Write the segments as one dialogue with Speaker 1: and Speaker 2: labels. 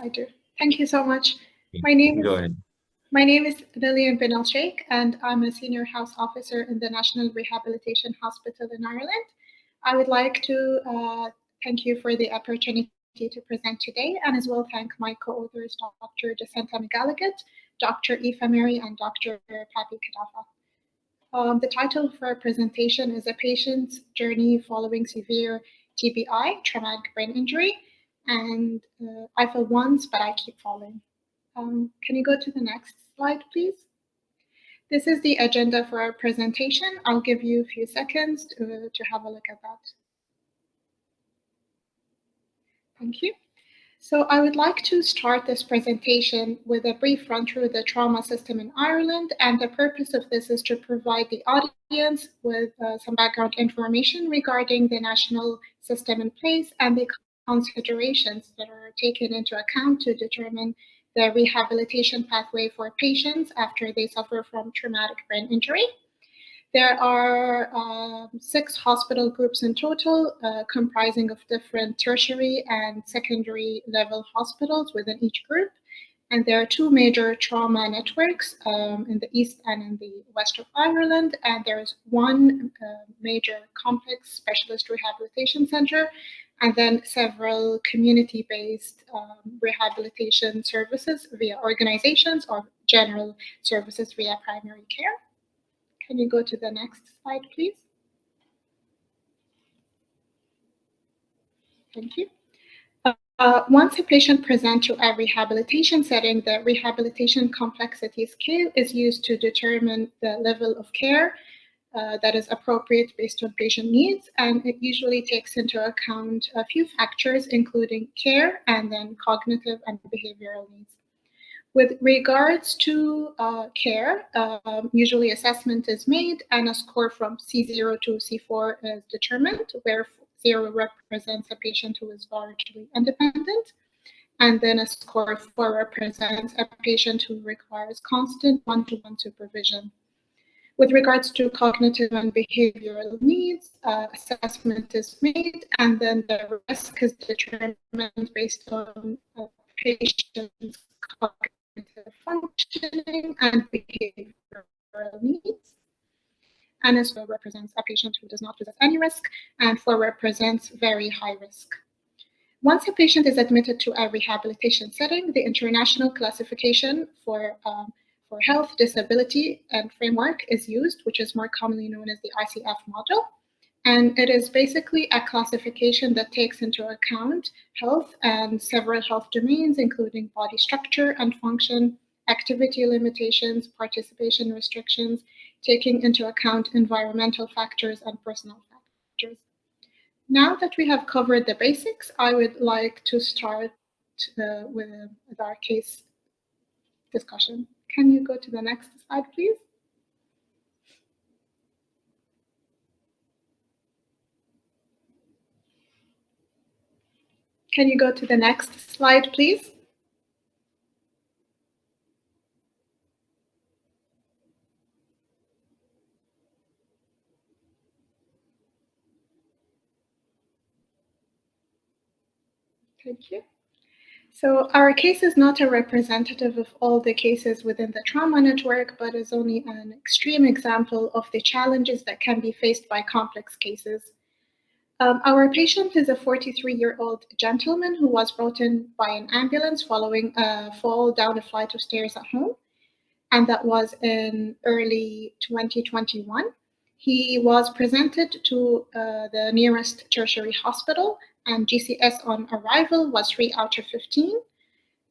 Speaker 1: I do. Thank you so much.
Speaker 2: Okay.
Speaker 1: My name
Speaker 2: Go
Speaker 1: is
Speaker 2: ahead.
Speaker 1: my name is Lilian Bin Alshaikh, and I'm a senior house officer in the National Rehabilitation Hospital in Ireland. I would like to thank you for the opportunity to present today, and as well thank my co-authors, Dr. Jacinta McGallagher, Dr. Aoife Mary, and Dr. Papi Kadafa. The title for our presentation is A Patient's Journey Following Severe TBI, Traumatic Brain Injury, and I fell once, but I keep falling. Can you go to the next slide, please? This is the agenda for our presentation. I'll give you a few seconds to have a look at that. Thank you. So I would like to start this presentation with a brief run through the trauma system in Ireland, and the purpose of this is to provide the audience with some background information regarding the national system in place and the considerations that are taken into account to determine the rehabilitation pathway for patients after they suffer from traumatic brain injury. There are 6 hospital groups in total, comprising of different tertiary and secondary level hospitals within each group. And there are 2 major trauma networks in the east and in the west of Ireland. And there is 1 major complex specialist rehabilitation center, and then several community-based rehabilitation services via organizations or general services via primary care. Can you go to the next slide, please? Thank you. Once a patient presents to a rehabilitation setting, the rehabilitation complexity scale is used to determine the level of care that is appropriate based on patient needs, and it usually takes into account a few factors, including care and then cognitive and behavioral needs. With regards to care, usually assessment is made and a score from C0 to C4 is determined, where 0 represents a patient who is largely independent, and then a score 4 represents a patient who requires constant one-to-one supervision. With regards to cognitive and behavioral needs, assessment is made, and then the risk is determined based on patient's cognitive functioning and behavioral needs. And as well represents a patient who does not possess any risk, and 4 represents very high risk. Once a patient is admitted to a rehabilitation setting, the international classification for health, disability, and framework is used, which is more commonly known as the ICF model. And it is basically a classification that takes into account health and several health domains, including body structure and function, activity limitations, participation restrictions, taking into account environmental factors and personal factors. Now that we have covered the basics, I would like to start with our case discussion. Can you go to the next slide, please? Can you go to the next slide, please? Thank you. So our case is not a representative of all the cases within the trauma network, but is only an extreme example of the challenges that can be faced by complex cases. Our patient is a 43-year-old gentleman who was brought in by an ambulance following a fall down a flight of stairs at home, and that was in early 2021. He was presented to the nearest tertiary hospital, and GCS on arrival was 3 out of 15.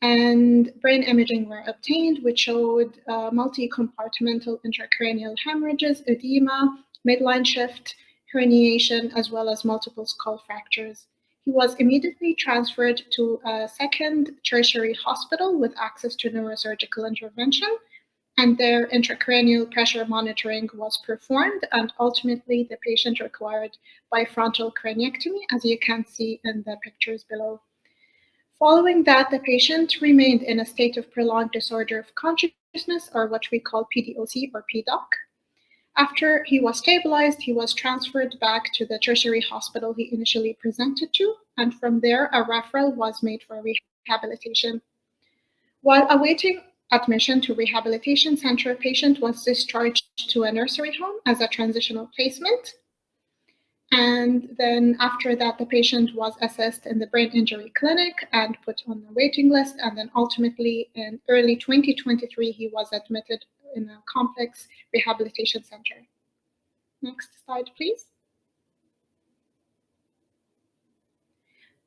Speaker 1: And brain imaging were obtained, which showed multi-compartmental intracranial hemorrhages, edema, midline shift, herniation, as well as multiple skull fractures. He was immediately transferred to a second tertiary hospital with access to neurosurgical intervention, and their intracranial pressure monitoring was performed, and ultimately the patient required bifrontal craniectomy, as you can see in the pictures below. Following that, the patient remained in a state of prolonged disorder of consciousness, or what we call PDOC or PDOC. After he was stabilized, he was transferred back to the tertiary hospital he initially presented to, and from there, a referral was made for rehabilitation. While awaiting admission to rehabilitation center, a patient was discharged to a nursery home as a transitional placement. And then after that, the patient was assessed in the brain injury clinic and put on the waiting list. And then ultimately in early 2023, he was admitted in a complex rehabilitation center. Next slide, please.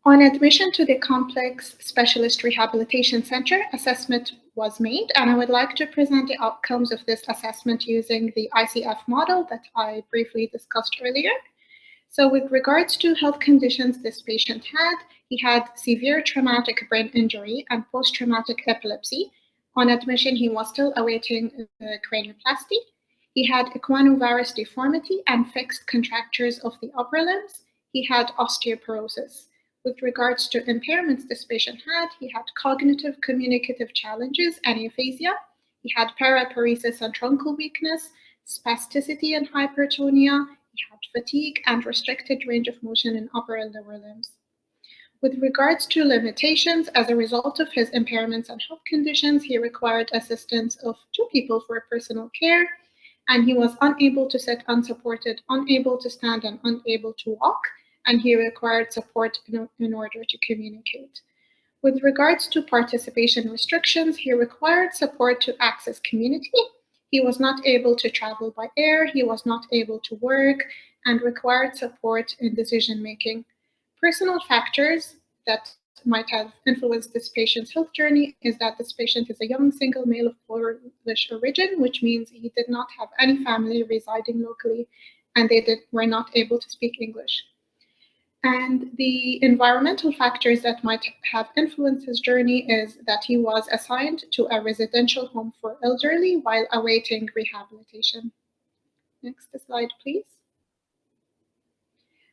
Speaker 1: On admission to the Complex Specialist Rehabilitation Center, assessment was made, and I would like to present the outcomes of this assessment using the ICF model that I briefly discussed earlier. So with regards to health conditions this patient had, he had severe traumatic brain injury and post-traumatic epilepsy. On admission, he was still awaiting cranioplasty. He had equinovarus deformity and fixed contractures of the upper limbs. He had osteoporosis. With regards to impairments this patient he had cognitive communicative challenges and aphasia. He had paraparesis and truncal weakness, spasticity and hypertonia. He had fatigue and restricted range of motion in upper and lower limbs. With regards to limitations, as a result of his impairments and health conditions, he required assistance of 2 people for personal care, and he was unable to sit unsupported, unable to stand, and unable to walk, and he required support in order to communicate. With regards to participation restrictions, he required support to access community. He was not able to travel by air, he was not able to work, and required support in decision-making. Personal factors that might have influenced this patient's health journey is that this patient is a young single male of Polish origin, which means he did not have any family residing locally, and they were not able to speak English. And the environmental factors that might have influenced his journey is that he was assigned to a residential home for elderly while awaiting rehabilitation. Next slide, please.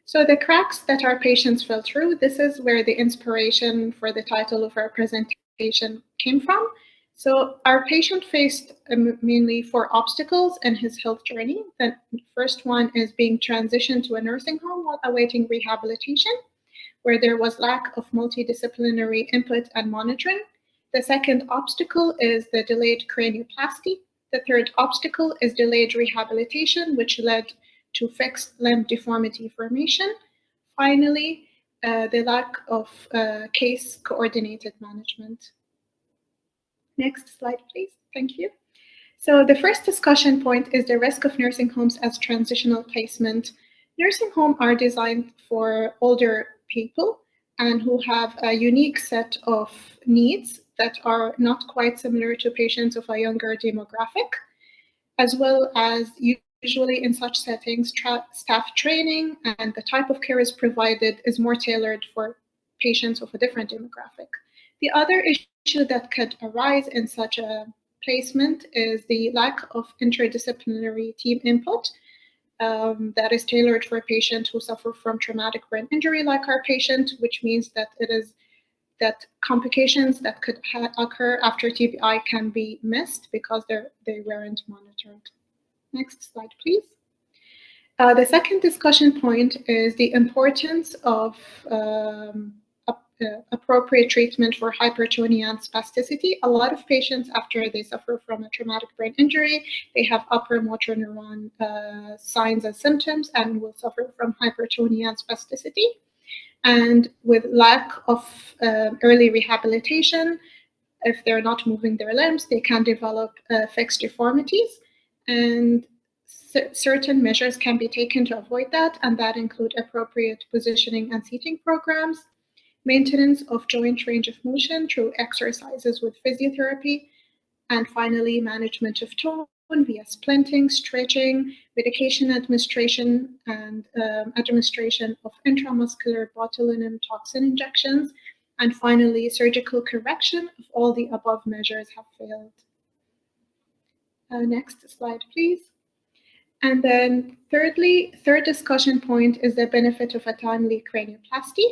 Speaker 1: So the cracks that our patients fell through, this is where the inspiration for the title of our presentation came from. So our patient faced mainly 4 obstacles in his health journey. The first one is being transitioned to a nursing home while awaiting rehabilitation, where there was lack of multidisciplinary input and monitoring. The second obstacle is the delayed cranioplasty. The third obstacle is delayed rehabilitation, which led to fixed limb deformity formation. Finally, the lack of case coordinated management. Next slide, please. Thank you. So the first discussion point is the risk of nursing homes as transitional placement. Nursing homes are designed for older people and who have a unique set of needs that are not quite similar to patients of a younger demographic, as well as usually in such settings, staff training and the type of care is provided is more tailored for patients of a different demographic. The other issue that could arise in such a placement is the lack of interdisciplinary team input that is tailored for patients who suffer from traumatic brain injury like our patient, which means that that complications that could occur after TBI can be missed because they weren't monitored. Next slide, please. The second discussion point is the importance of appropriate treatment for hypertonia and spasticity. A lot of patients, after they suffer from a traumatic brain injury, they have upper motor neuron signs and symptoms and will suffer from hypertonia and spasticity. And with lack of early rehabilitation, if they're not moving their limbs, they can develop fixed deformities. And certain measures can be taken to avoid that, and that include appropriate positioning and seating programs, maintenance of joint range of motion through exercises with physiotherapy, and finally, management of tone via splinting, stretching, medication administration, and administration of intramuscular botulinum toxin injections, and finally, surgical correction if all the above measures have failed. Next slide, please. And then third discussion point is the benefit of a timely cranioplasty.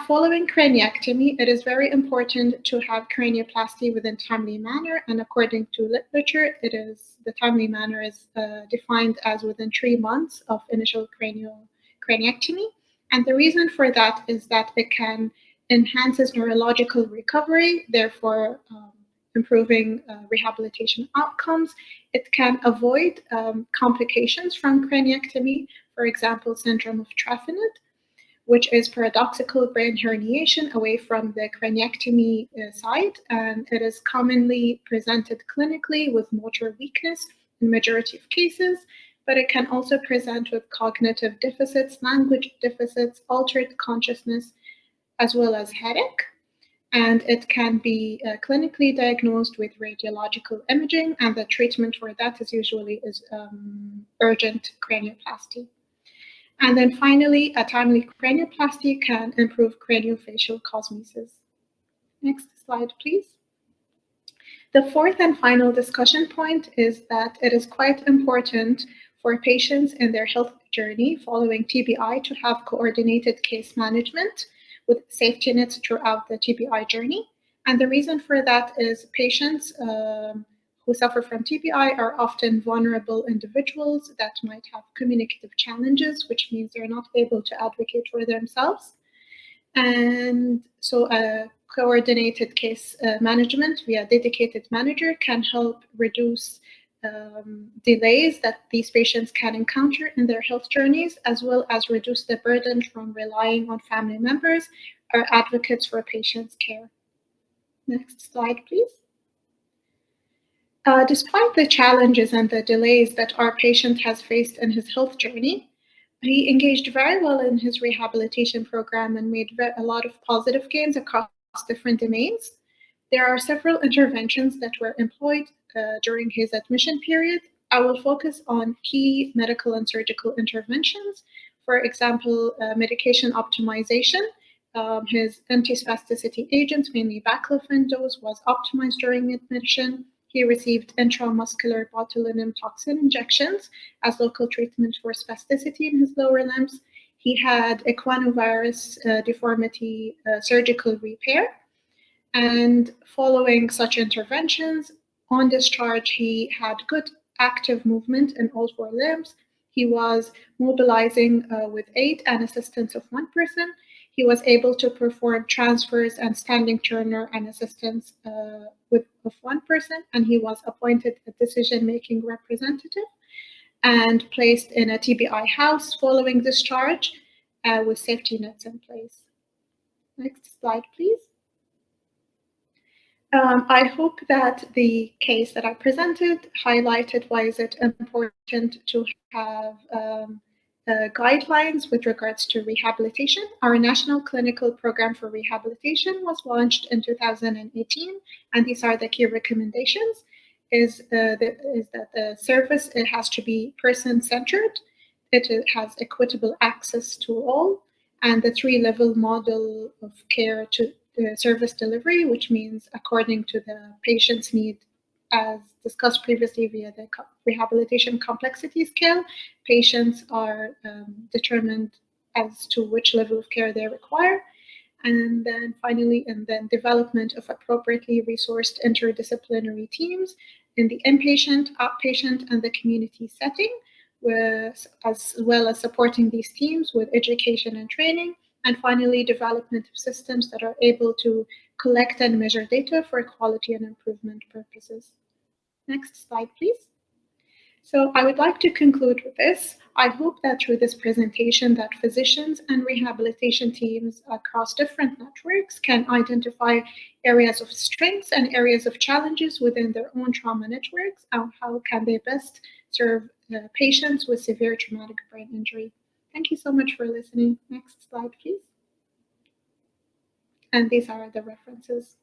Speaker 1: Following craniectomy, it is very important to have cranioplasty within timely manner, and according to literature, the timely manner is defined as within 3 months of initial craniectomy. And the reason for that is that it can enhances neurological recovery, therefore improving rehabilitation outcomes. It can avoid complications from craniectomy, for example, syndrome of Traffinet, which is paradoxical brain herniation away from the craniectomy site, and it is commonly presented clinically with motor weakness in majority of cases, but it can also present with cognitive deficits, language deficits, altered consciousness, as well as headache. And it can be clinically diagnosed with radiological imaging, and the treatment for that is usually urgent cranioplasty. And then finally, a timely cranioplasty can improve craniofacial cosmesis. Next slide, please. The fourth and final discussion point is that it is quite important for patients in their health journey following TBI to have coordinated case management with safety nets throughout the TBI journey. And the reason for that is patients who suffer from TBI are often vulnerable individuals that might have communicative challenges, which means they're not able to advocate for themselves. And so a coordinated case management via dedicated manager can help reduce delays that these patients can encounter in their health journeys, as well as reduce the burden from relying on family members or advocates for patients' care. Next slide, please. Despite the challenges and the delays that our patient has faced in his health journey, he engaged very well in his rehabilitation program and made a lot of positive gains across different domains. There are several interventions that were employed during his admission period. I will focus on key medical and surgical interventions. For example, medication optimization. His antispasticity agents, mainly baclofen dose, was optimized during admission. He received intramuscular botulinum toxin injections as local treatment for spasticity in his lower limbs. He had equinovarus deformity surgical repair. And following such interventions, on discharge, he had good active movement in all four limbs. He was mobilizing with aid and assistance of one person. He was able to perform transfers and standing turner and assistance of one person, and he was appointed a decision-making representative and placed in a TBI house following discharge with safety nets in place. Next slide, please. I hope that the case that I presented highlighted why is it important to have guidelines with regards to rehabilitation. Our National Clinical Program for Rehabilitation was launched in 2018, and these are the key recommendations. Is that the service, it has to be person-centered, it has equitable access to all, and the three-level model of care to service delivery, which means according to the patient's need, as discussed previously via the rehabilitation complexity scale, patients are determined as to which level of care they require. And then finally, development of appropriately resourced interdisciplinary teams in the inpatient, outpatient, and the community setting, as well as supporting these teams with education and training. And finally, development of systems that are able to collect and measure data for quality and improvement purposes. Next slide, please. So I would like to conclude with this. I hope that through this presentation that physicians and rehabilitation teams across different networks can identify areas of strengths and areas of challenges within their own trauma networks, and how can they best serve patients with severe traumatic brain injury. Thank you so much for listening. Next slide, please. And these are the references.